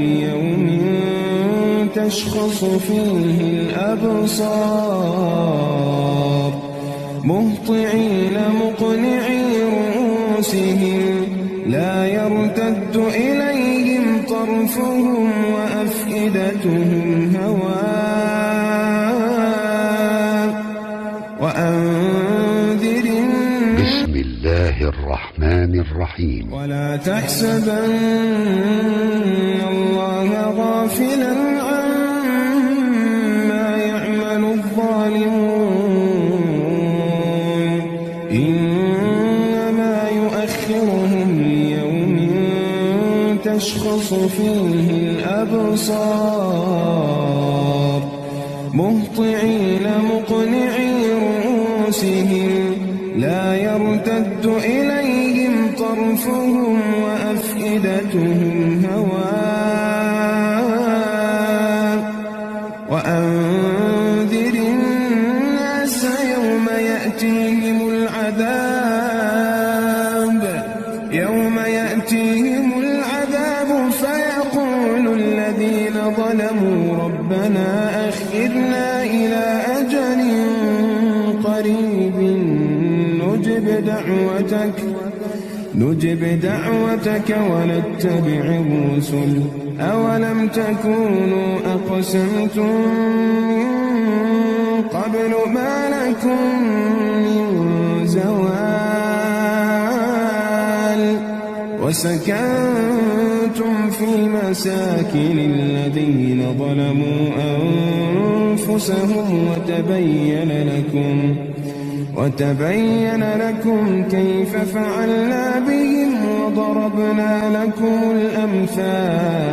يوم تشخص فيه الأبصار مهطعين مقنعي رؤوسهم لا يرتد إليهم طرفهم وأفئدتهم هواء وأنذر بسم الله الرحمن الرحيم. ولا تحسبن الله غافلا عما يعمل الظالمون إنما يؤخرهم ليوم تشخص فيه الأبصار مهطعين مقنعي رؤوسهم لا يرتد إليهم طرفهم وأفئدتهم هواء وأنذر الناس يوم يأتيهم العذاب فيقول الذين ظلموا ربنا أخرنا إلى أجل قريب نجب دعوتك ونتبع الرسل أولم تكونوا أقسمتم من قبل ما لكم من زوال وسكنتم في مساكن الذين ظلموا أنفسهم وتبين لكم كيف فعلنا بهم وضربنا لكم الأمثال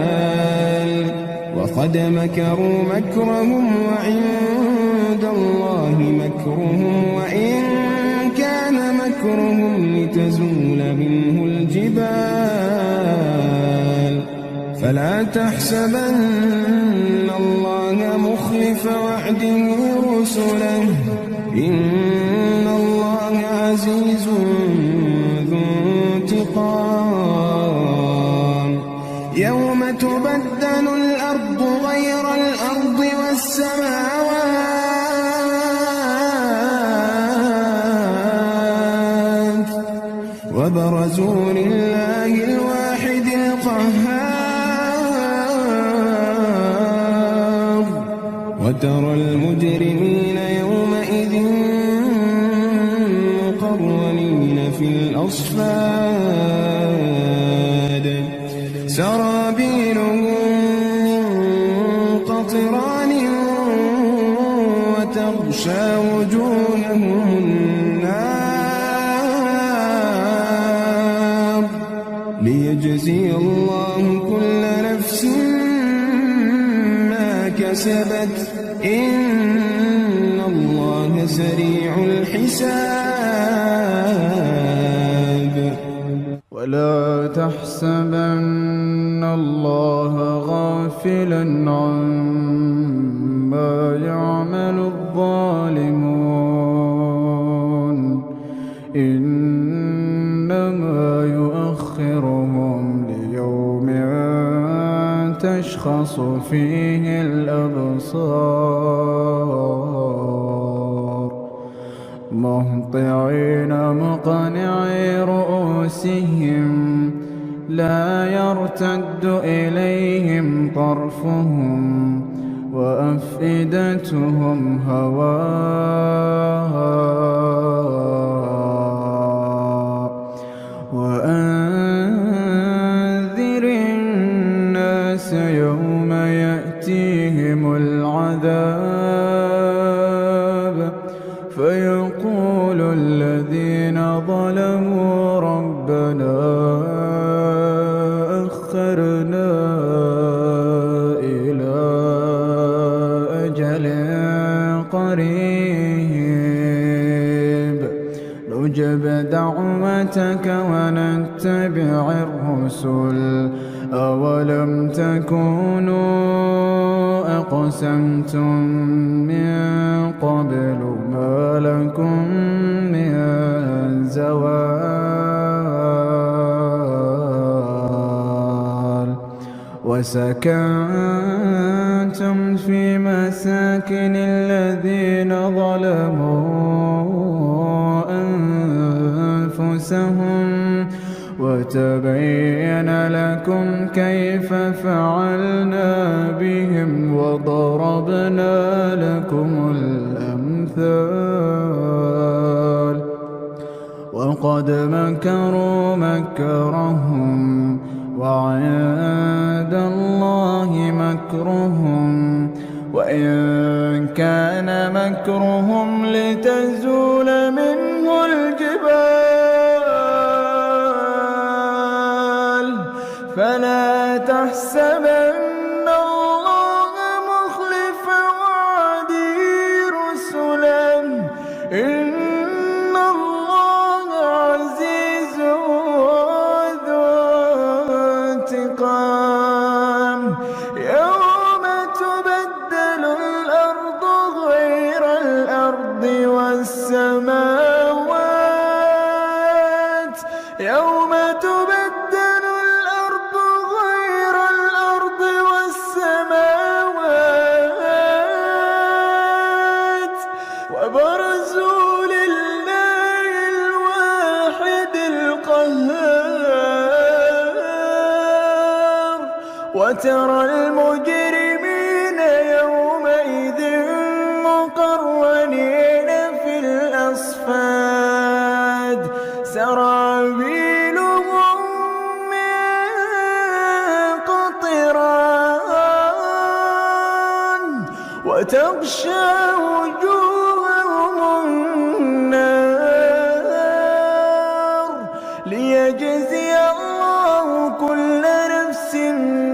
وقد مكروا مكرهم وعند الله مكرهم وإن كان مكرهم لتزول منه الجبال فلا تحسبن الله مخلف وعده رسله إن الله عزيز ذو انتقام يوم تبدل الأرض غير الأرض والسماوات وبرزوا لله الواحد القهار وترى المجرمين يومئذ مقرنين في الأصفاد سرابيلهم من قطران وتغشى وجوههم النار ليجزي الله كل نفس ما كسبت إن الله سريع الحساب ولا تحسبن الله غافلا عما يعمل الظالمون إنما يؤخرهم ليوم تشخص فيه الأبصار مهطعين مقنعي رؤوسهم لا يرتد إليهم طرفهم وأفئدتهم هواء وأنذر الناس يوم يأتيهم العذاب فيقول الذين ظلموا ربنا أخرنا إلى أجل قريب نجب دعوتك ونتبع الرسل أولم تكونوا أقسمتم من قبل ما لكم من زوال وسكنتم في مساكن الذين ظلموا أنفسهم وتبين لكم كيف فعلنا بهم وضربنا لكم الأمثال وقد مكروا مكرهم وعند الله مكرهم وإن كان مكرهم لتزول منه الجبال فلا تحسبن الله مخلف وعده رسله إن الله عزيز ذو انتقام يوم تبدل الأرض غير الأرض والسماوات يوم تبدل الأرض غير الأرض والسماوات وبرزوا لله الواحد القهار وترى المجرمين يومئذ مقرنين في الأصفاد سرابيلهم من قطران وتغشى وجوههم النار ليجزي الله كل نفس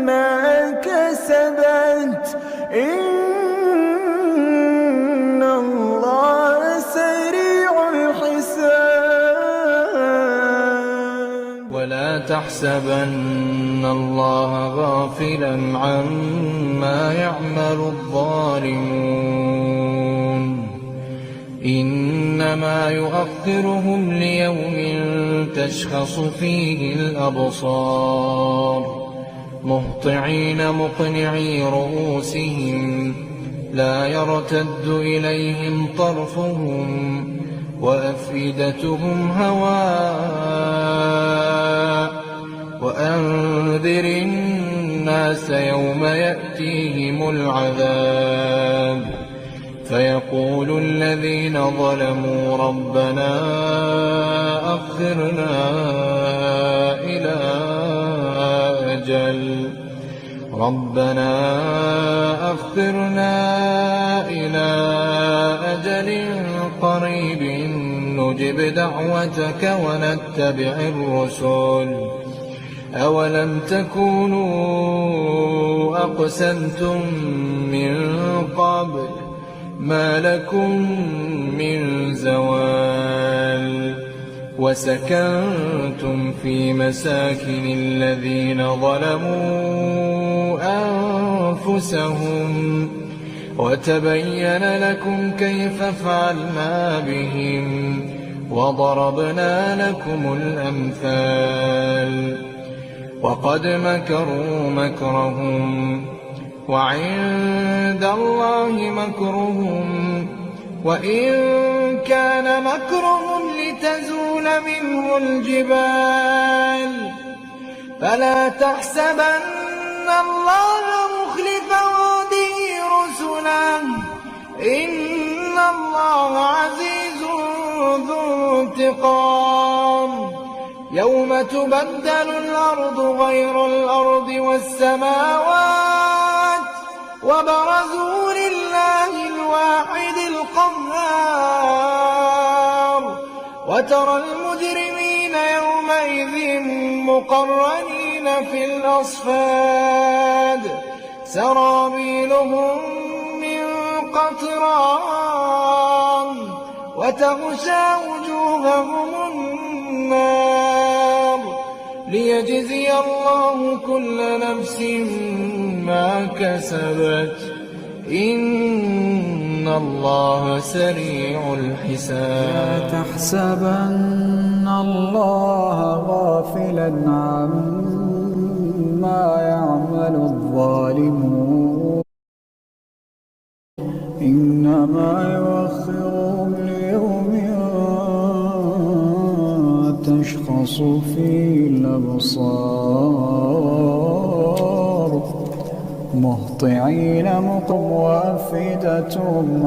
ما كسبت إن الله سريع الحساب ولا تحسبن الله غافلا عما يعمل الظالمون إنما يؤخرهم ليوم تشخص فيه الأبصار مهطعين مقنعي رؤوسهم لا يرتد إليهم طرفهم وأفئدتهم هواء وأنذر الناس يوم يأتيهم العذاب فيقول الذين ظلموا ربنا أخرنا إلى أجل قريب نجب دعوتك ونتبع الرسل أولم تكونوا أقسمتم من قبل ما لكم من زوال وسكنتم في مساكن الذين ظلموا أنفسهم وتبين لكم كيف فعلنا بهم وضربنا لكم الأمثال وقد مكروا مكرهم وعند الله مكرهم وإن كان مكرهم لتزول منه الجبال فلا تحسبن الله مخلف وعده رسله إن الله عزيز ذو انتقام يوم تبدل الأرض غير الأرض والسماوات وبرزوا لله الواحد القهار وترى المجرمين يومئذ مقرنين في الأصفاد سرابيلهم من قطران وتغشى وجوههم النار ليجزي الله كل نفس ما كسبت إن الله سريع الحساب لا تحسبن الله غافلا عما ما يعمل الظالمون إنما يؤخرهم ليوم تشخص فيه الأبصار مهطعين مقم وأفئدتهم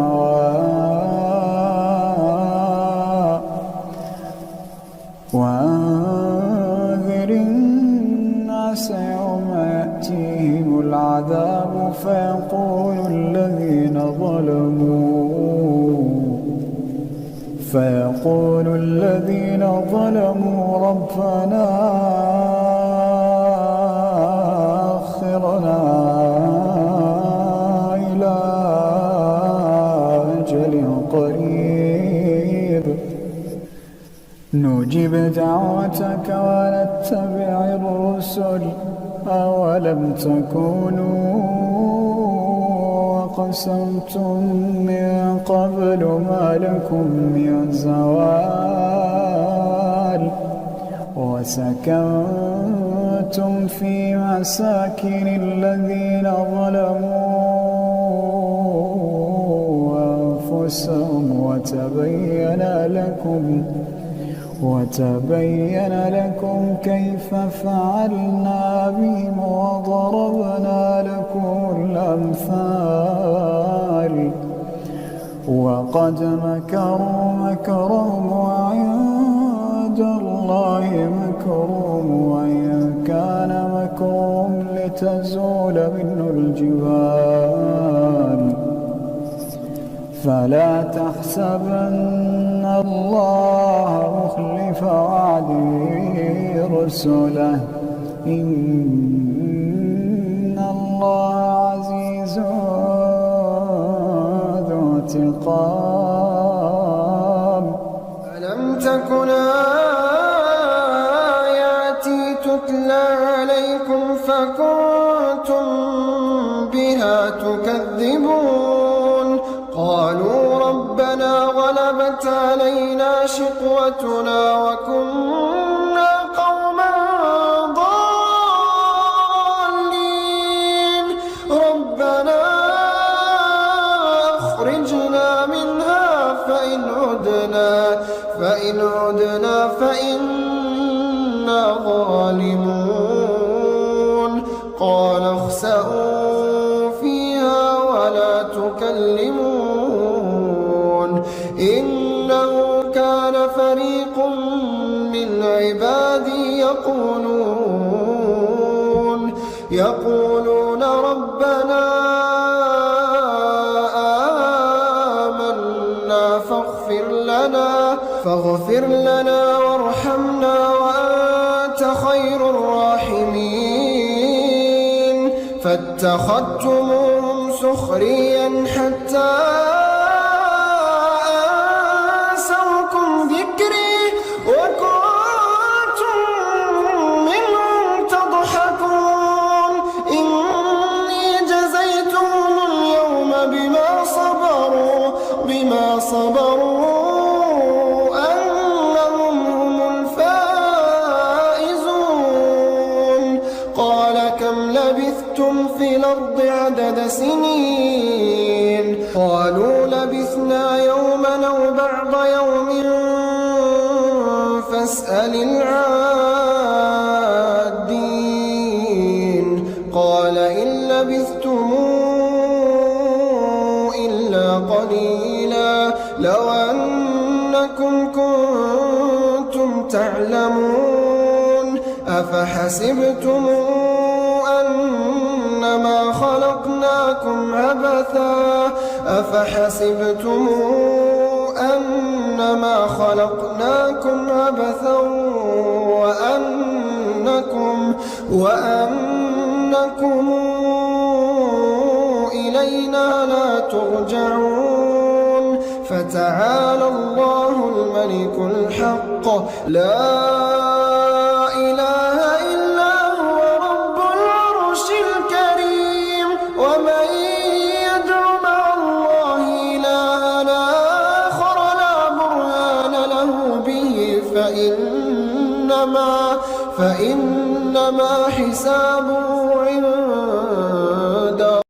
وأنذر الناس يوم يأتيهم العذاب فيقول الذين ظلموا ربنا أخرنا إلى أجل قريب نجب دعوتك ونتبع الرسل أولم تكونوا أقسمتم من قبل ما لكم من زوال وسكنتم في مساكن الذين ظلموا أنفسهم وتبين لكم كيف فعلنا بهم وضربنا لكم الأمثال وقد مكروا مكرهم وعند الله مكرهم وإن كان مكرهم لتزول منه الجبال فلا تحسبن الله مخلف وعده رسله إن الله عزيز ذو انتقام ألم تكن آياتي تتلى عليكم فكنتم بها تكذبون قالوا ربنا غلبت علينا شقوتنا وكنا قوما ضالين ربنا أخرجنا منها فإن عدنا فإنا ظالمون قال اخسئوا فيها ولا تكلمون إنه كان فريق من عبادي يقولون ربنا آمنا فاغفر لنا وارحمنا وأنت خير الراحمين فاتخذتموهم سخريا حتى أنسوكم ذكري وكنتم منهم تضحكون إني جزيتهم اليوم بما صبروا أنهم هم الفائزون قال كم لبثتم في الأرض عدد سنين قالوا لبثنا يوما أو بعض يوم فاسأل العادين قال إن لبثتم إلا قليلا لو أنكم كنتم تعلمون أفحسبتم أنما خلقناكم عبثا وأنكم إلينا لا ترجعون فتعالى الله الملك الحق لا إله إلا هو رب العرش الكريم ومن يدع مع الله إلها آخر لا برهان له به فإنما حسابه عند